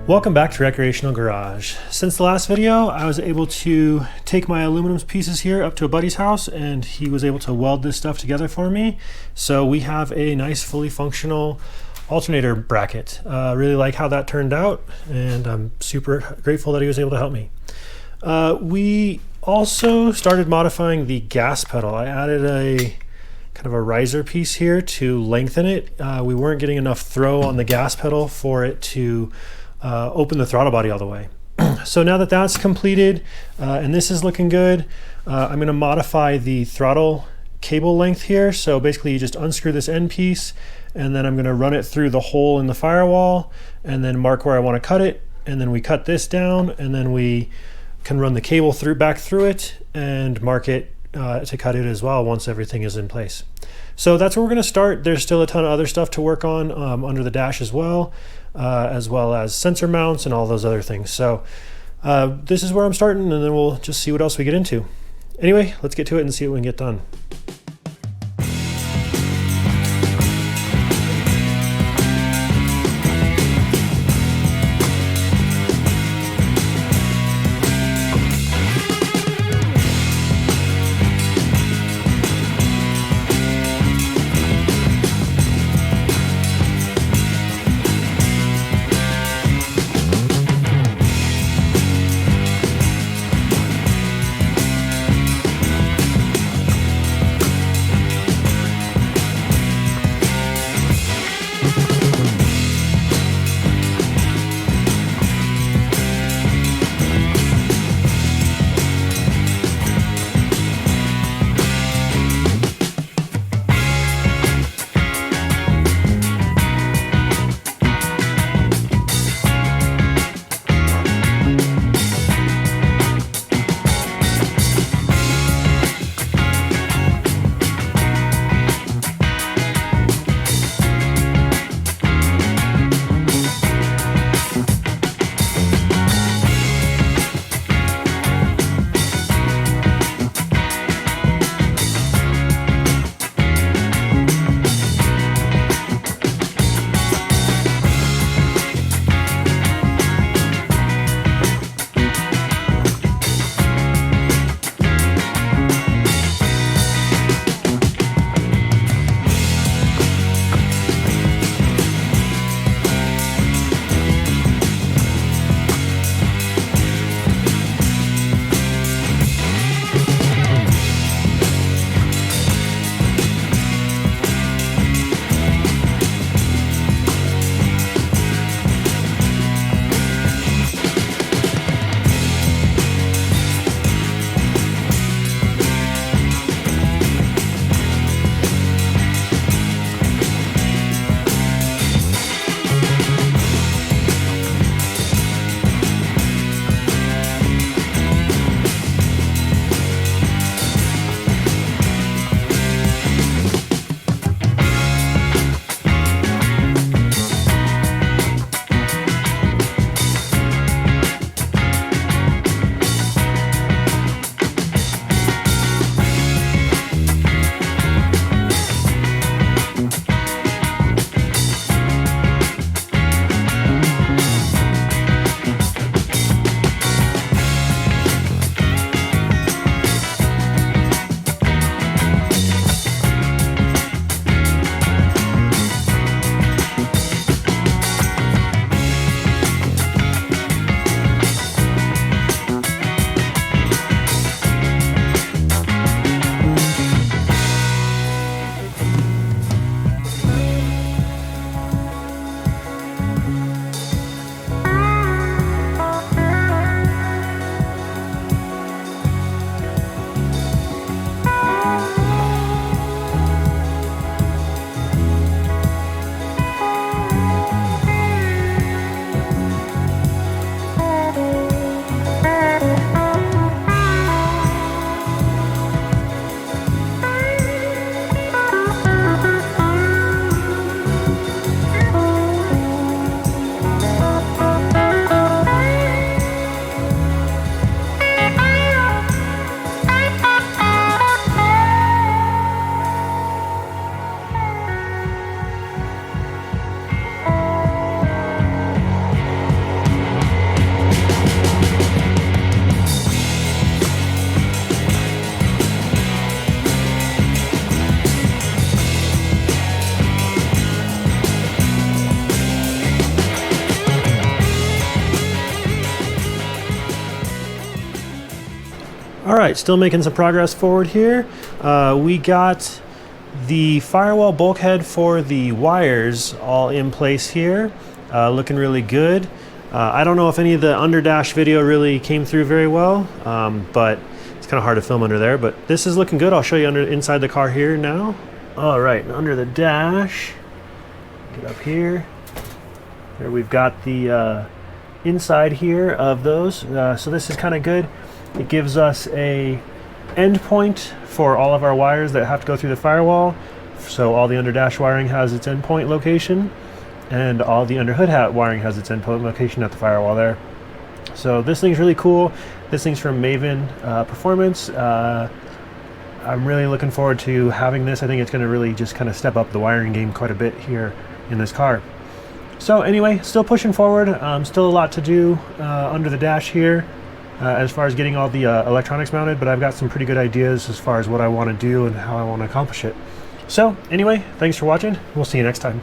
Welcome back to Recreational Garage. Since the last video, I was able to take my aluminum pieces here up to a buddy's house and he was able to weld this stuff together for me. So we have a nice fully functional alternator bracket. Really like how that turned out and I'm super grateful that he was able to help me. We also started modifying the gas pedal. I added a kind of a riser piece here to lengthen it. We weren't getting enough throw on the gas pedal for it to open the throttle body all the way. So now that that's completed and this is looking good, I'm going to modify the throttle cable length here. So basically you just unscrew this end piece and then I'm going to run it through the hole in the firewall and then mark where I want to cut it, and then we cut this down and then we can run the cable back through it and mark it to cut it as well once everything is in place. So that's where we're going to start. There's still a ton of other stuff to work on under the dash as well as sensor mounts and all those other things. So this is where I'm starting, and then we'll just see what else we get into. Anyway, let's get to it and see what we can get done. All right, still making some progress forward here. We got the Firewall bulkhead for the wires all in place here, looking really good. I don't know if any of the underdash video really came through very well, but it's kind of hard to film under there, but this is looking good. I'll show you inside the car here now. All right, under the dash, get up here. There we've got the inside here of those. So this is kind of good. It gives us a endpoint for all of our wires that have to go through the firewall. So all the underdash wiring has its endpoint location, and all the under hood wiring has its endpoint location at the firewall there. So this thing's really cool. This thing's from Maven Performance. I'm really looking forward to having this. I think it's going to really just kind of step up the wiring game quite a bit here in this car. So anyway, still pushing forward. Still a lot to do under the dash here as far as getting all the electronics mounted, but I've got some pretty good ideas as far as what I want to do and how I want to accomplish it. So anyway, thanks for watching. We'll see you next time.